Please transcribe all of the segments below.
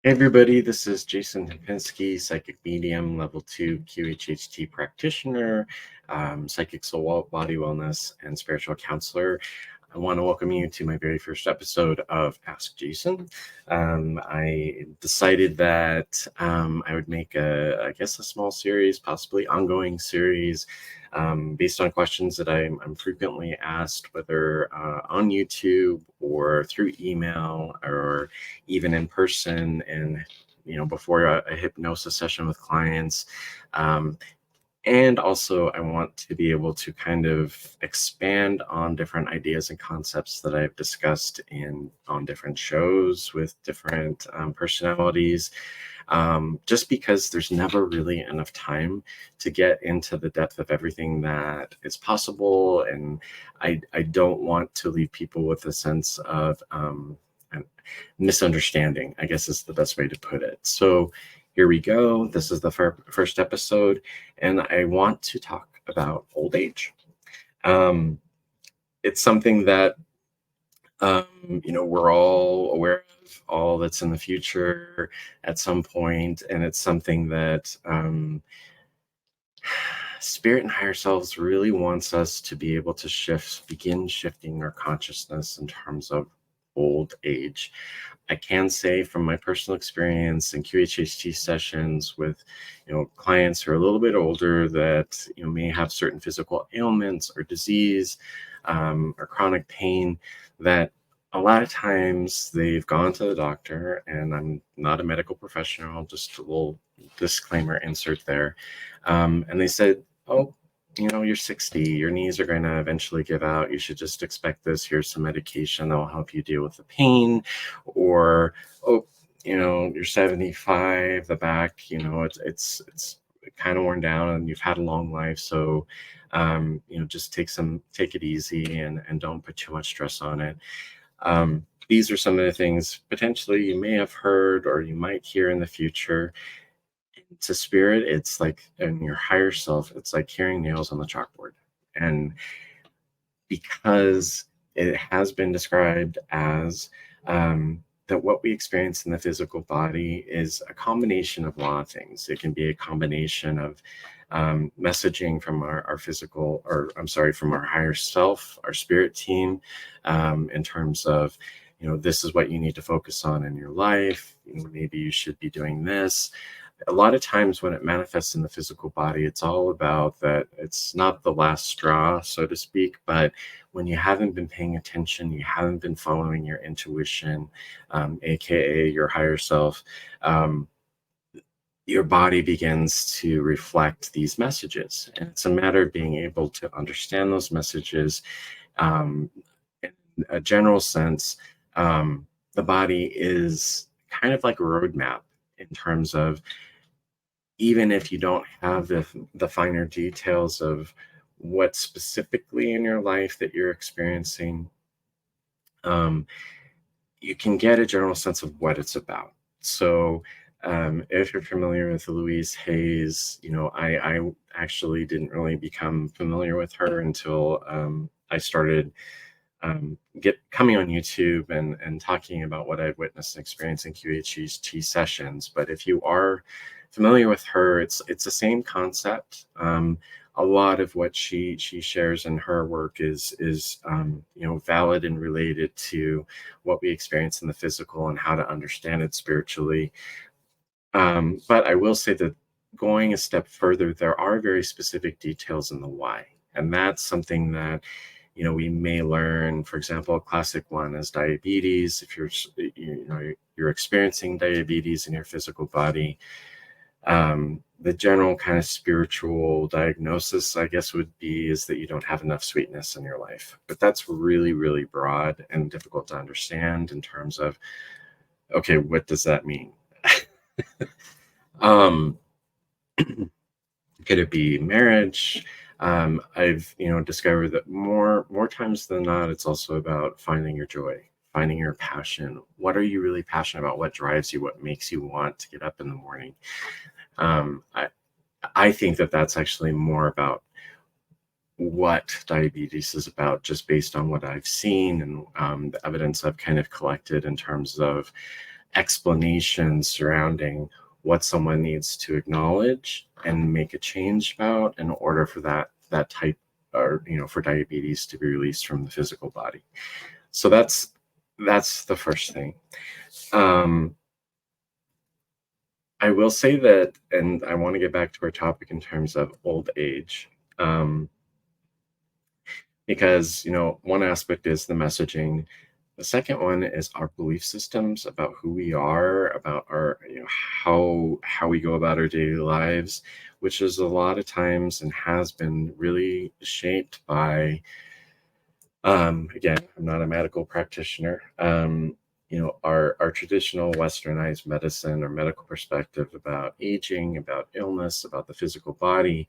Hey everybody, this is Jason Tempinski, psychic medium, level 2 QHHT practitioner, psychic soul body wellness, and spiritual counselor. I want to welcome you to my very first episode of Ask Jason. I decided that I would make I guess, a small series, possibly ongoing series, based on questions that I'm frequently asked, whether on YouTube or through email or even in person, and before a hypnosis session with clients. And also, I want to be able to kind of expand on different ideas and concepts that I've discussed on different shows with different personalities. Just because there's never really enough time to get into the depth of everything that is possible, and I don't want to leave people with a sense of misunderstanding, I guess is the best way to put it. So here we go. This is the first episode, and I want to talk about old age. It's something that we're all aware of, all that's in the future at some point, and it's something that Spirit and higher selves really wants us to be able to begin shifting our consciousness in terms of old age. I can say from my personal experience in QHHT sessions with, clients who are a little bit older that, may have certain physical ailments or disease, or chronic pain, that a lot of times they've gone to the doctor, and I'm not a medical professional, just a little disclaimer insert there. And they said, oh, you're 60, your knees are going to eventually give out. You should just expect this. Here's some medication that will help you deal with the pain. Or, oh, you're 75, the back, it's kind of worn down and you've had a long life. So, just take it easy and don't put too much stress on it. These are some of the things potentially you may have heard or you might hear in the future. To Spirit, it's like, in your higher self, it's like hearing nails on the chalkboard. And because it has been described as that what we experience in the physical body is a combination of a lot of things. It can be a combination of messaging from our physical, or I'm sorry, from our higher self, our spirit team, in terms of, this is what you need to focus on in your life. Maybe you should be doing this. A lot of times when it manifests in the physical body, it's all about that. It's not the last straw, so to speak, but when you haven't been paying attention, you haven't been following your intuition, aka your higher self, your body begins to reflect these messages. And it's a matter of being able to understand those messages. In a general sense, the body is kind of like a roadmap in terms of, even if you don't have the finer details of what specifically in your life that you're experiencing, you can get a general sense of what it's about. So if you're familiar with Louise Hayes, I actually didn't really become familiar with her until I started coming on YouTube and talking about what I've witnessed and experienced in QHHT sessions. But if you are familiar with her, it's the same concept. A lot of what she shares in her work is valid and related to what we experience in the physical and how to understand it spiritually. But I will say that, going a step further, there are very specific details in the why, and that's something that we may learn. For example, a classic one is diabetes. If you're experiencing diabetes in your physical body, the general kind of spiritual diagnosis, I guess, is that you don't have enough sweetness in your life. But that's really, really broad and difficult to understand in terms of, okay, what does that mean? Could it be marriage? I've discovered that more times than not, it's also about finding your joy, finding your passion. What are you really passionate about? What drives you? What makes you want to get up in the morning? I think that that's actually more about what diabetes is about, just based on what I've seen and the evidence I've kind of collected in terms of explanation surrounding what someone needs to acknowledge and make a change about in order for that type, or for diabetes to be released from the physical body. So that's the first thing. I will say that, and I want to get back to our topic in terms of old age, because one aspect is the messaging. The second one is our belief systems about who we are, about our how we go about our daily lives, which is a lot of times and has been really shaped by, again, I'm not a medical practitioner, our traditional westernized medicine or medical perspective about aging, about illness, about the physical body.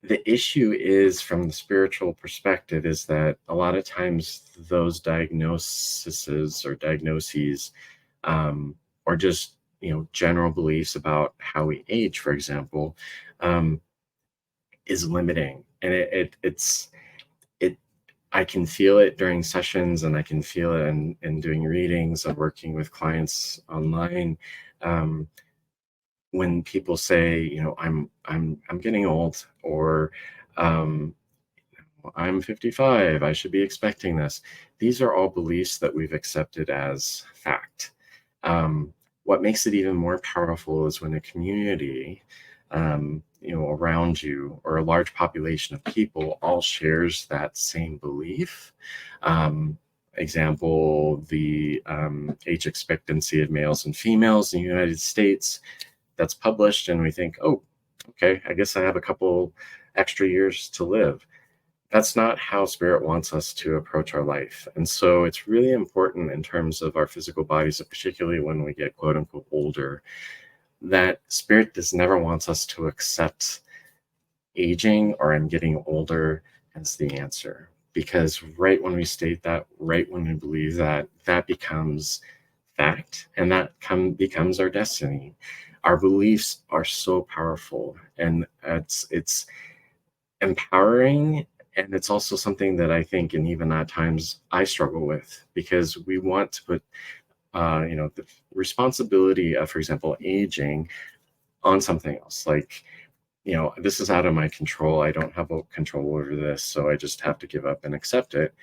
The issue is, from the spiritual perspective, is that a lot of times those diagnoses or just general beliefs about how we age, for example, is limiting, and it's I can feel it during sessions, and I can feel it in doing readings and working with clients online. When people say, I'm getting old, or I'm 55, I should be expecting this. These are all beliefs that we've accepted as fact. What makes it even more powerful is when a community, around you, or a large population of people all shares that same belief. Example, the age expectancy of males and females in the United States, that's published, and we think, oh, okay, I guess I have a couple extra years to live. That's not how spirit wants us to approach our life. And so it's really important in terms of our physical bodies, particularly when we get quote unquote older, that spirit never wants us to accept aging or I'm getting older as the answer. Because right when we state that, right when we believe that, that becomes fact, and that becomes our destiny. Our beliefs are so powerful, and it's empowering, and it's also something that I think, and even at times, I struggle with, because we want to put the responsibility of, for example, aging on something else. Like, this is out of my control. I don't have control over this, so I just have to give up and accept it.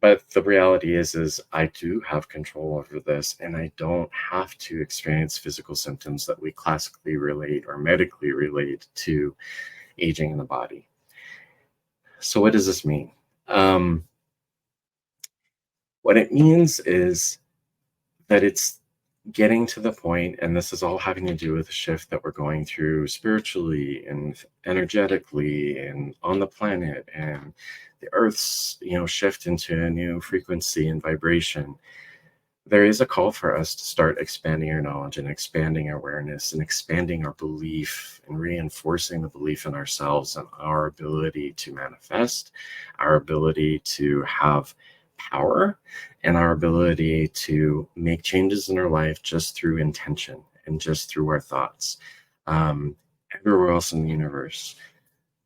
But the reality is I do have control over this, and I don't have to experience physical symptoms that we classically relate or medically relate to aging in the body. So what does this mean? What it means is that it's getting to the point, and this is all having to do with the shift that we're going through spiritually and energetically and on the planet, and the Earth's shift into a new frequency and vibration. There is a call for us to start expanding our knowledge and expanding our awareness and expanding our belief and reinforcing the belief in ourselves and our ability to manifest, our ability to have power, and our ability to make changes in our life just through intention and just through our thoughts. Everywhere else in the universe,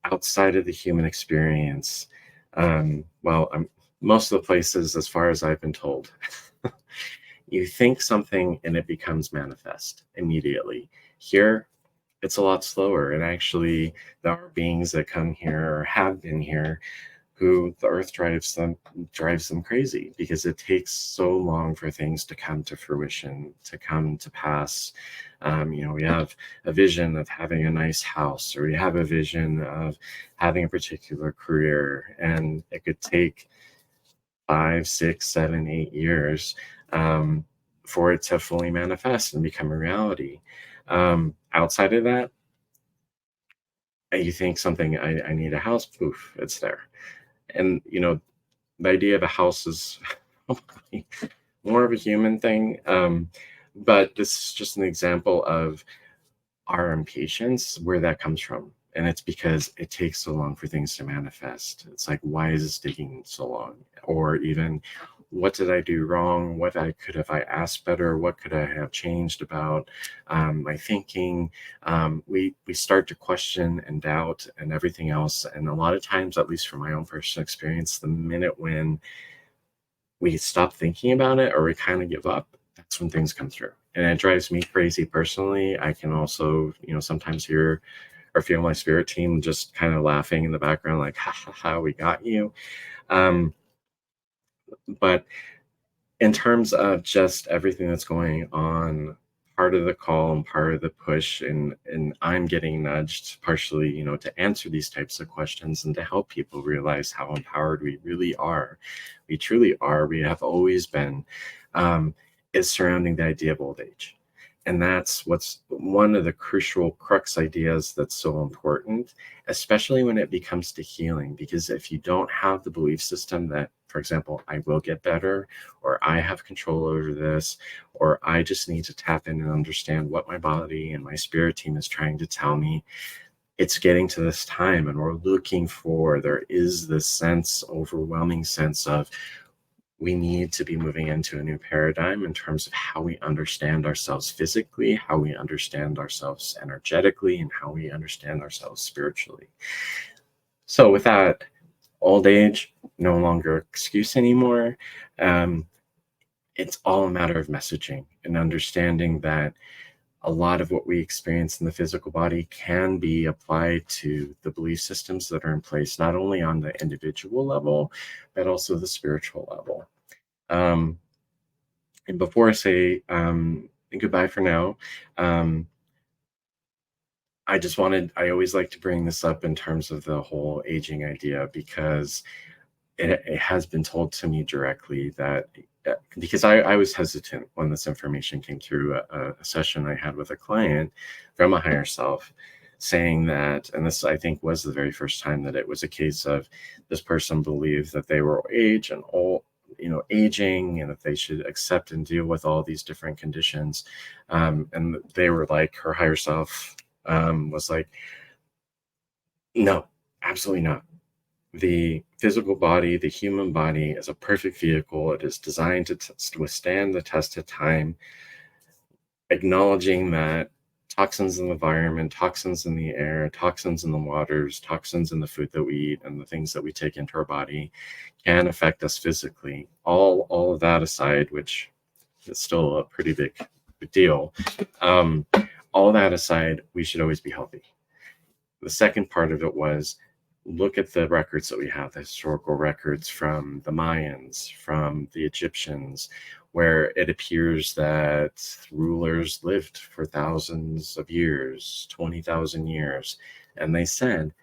outside of the human experience, most of the places, as far as I've been told, you think something and it becomes manifest immediately. Here, it's a lot slower. And actually, there are beings that come here or have been here who the earth drives them crazy, because it takes so long for things to come to fruition, to come to pass. We have a vision of having a nice house, or we have a vision of having a particular career, and it could take 5, 6, 7, 8 years for it to fully manifest and become a reality. Outside of that, you think something, I need a house, poof, it's there. And the idea of a house is more of a human thing, but this is just an example of our impatience, where that comes from. And it's because it takes so long for things to manifest. It's like, why is this taking so long? Or even, what did I do wrong? What could have I asked better? What could I have changed about my thinking? We start to question and doubt and everything else. And a lot of times, at least from my own personal experience, the minute when we stop thinking about it, or we kind of give up, that's when things come through. And it drives me crazy personally. I can also, sometimes hear or feel my spirit team just kind of laughing in the background, like, ha ha ha, we got you. Um, but in terms of just everything that's going on, part of the call and part of the push, and I'm getting nudged partially, to answer these types of questions and to help people realize how empowered we really are. We truly are. We have always been, is surrounding the idea of old age. And that's what's one of the crucial crux ideas that's so important, especially when it becomes to healing. Because if you don't have the belief system that, for example, I will get better, or I have control over this, or I just need to tap in and understand what my body and my spirit team is trying to tell me, it's getting to this time and we're looking for, there is this sense, overwhelming sense of, we need to be moving into a new paradigm in terms of how we understand ourselves physically, how we understand ourselves energetically, and how we understand ourselves spiritually. So with that, old age, no longer excuse anymore. It's all a matter of messaging and understanding that a lot of what we experience in the physical body can be applied to the belief systems that are in place, not only on the individual level, but also the spiritual level. And before I say goodbye for now, I always like to bring this up in terms of the whole aging idea, because it has been told to me directly that, because I was hesitant when this information came through a session I had with a client from a higher self, saying that, and this I think was the very first time that it was a case of this person believed that they were aging, and that they should accept and deal with all these different conditions. And they were like, her higher self was like, no, absolutely not. The physical body, the human body, is a perfect vehicle. It is designed to withstand the test of time, acknowledging that toxins in the environment, toxins in the air, toxins in the waters, toxins in the food that we eat, and the things that we take into our body can affect us physically. All of that aside, which is still a pretty big deal, all that aside, we should always be healthy. The second part of it was, look at the records that we have, the historical records from the Mayans, from the Egyptians, where it appears that rulers lived for thousands of years, 20,000 years. And they said,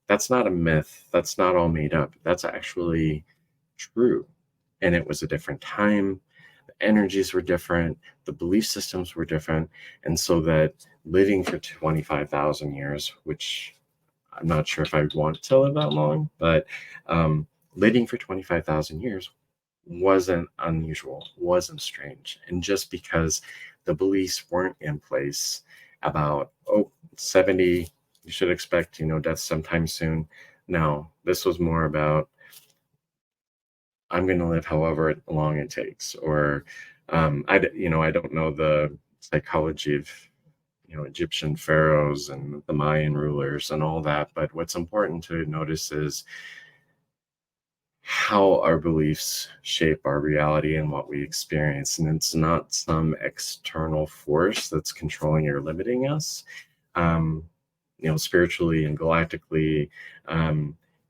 that's not a myth. That's not all made up. That's actually true. And it was a different time. The energies were different. The belief systems were different. And so that living for 25,000 years, which I'm not sure if I want to live that long, but living for 25,000 years wasn't unusual, wasn't strange. And just because the beliefs weren't in place about, 70, you should expect, death sometime soon. No, this was more about, I'm going to live however long it takes. Or I don't know the psychology of Egyptian pharaohs and the Mayan rulers and all that. But what's important to notice is how our beliefs shape our reality and what we experience. And it's not some external force that's controlling or limiting us, spiritually and galactically.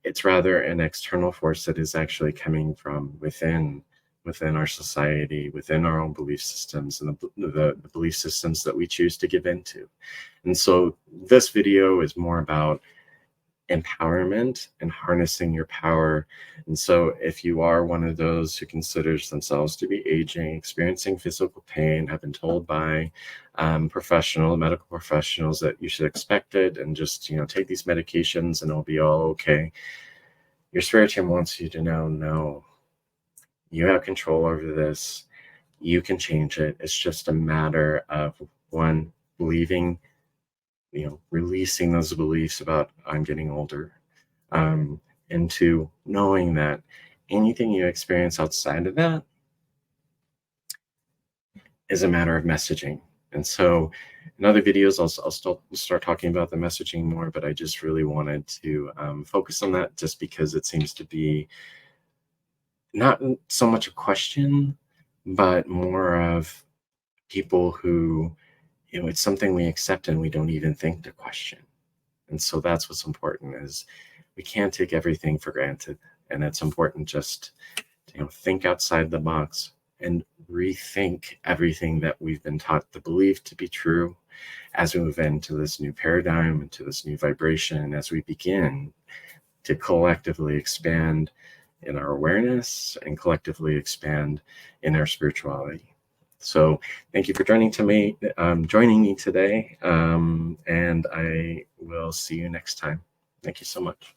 It's rather an external force that is actually coming from within our society, within our own belief systems, and the belief systems that we choose to give into. And so this video is more about empowerment and harnessing your power. And so if you are one of those who considers themselves to be aging, experiencing physical pain, have been told by medical professionals that you should expect it and just take these medications and it'll be all okay, your spirit team wants you to know, no, you have control over this. You can change it. It's just a matter of, one, believing, releasing those beliefs about I'm getting older. And two, knowing that anything you experience outside of that is a matter of messaging. And so in other videos, I'll still start talking about the messaging more, but I just really wanted to focus on that just because it seems to be not so much a question, but more of people who, it's something we accept and we don't even think to question. And so that's what's important, is we can't take everything for granted. And it's important just to, think outside the box and rethink everything that we've been taught to believe to be true as we move into this new paradigm, into this new vibration, as we begin to collectively expand in our awareness and collectively expand in our spirituality. So thank you for joining me today, and I will see you next time. Thank you so much.